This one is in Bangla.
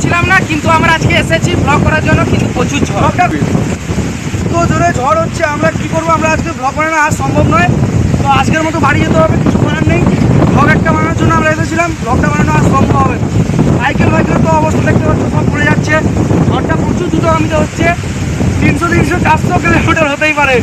ছিলাম না, কিন্তু আমরা আজকে এসেছি ব্লগ করার জন্য, কিন্তু প্রচুর ঝড়। তো জোরে ঝড় হচ্ছে, আমরা কি করবো, আমরা আজকে ব্লগ বানানো আর সম্ভব নয়। তো আজকের মতো বাড়ি যেতে হবে, কিছু করার নেই। ব্লগ একটা বানানোর জন্য আমরা এসেছিলাম, ব্লগটা বানানো আর সম্ভব হবে না। সাইকেল তো অবস্থা দেখতে পাচ্ছ, সব পড়ে যাচ্ছে। ঝড়টা প্রচুর দ্রুতগামীতে হচ্ছে, 300, 400 কিলোমিটার হতেই পারে।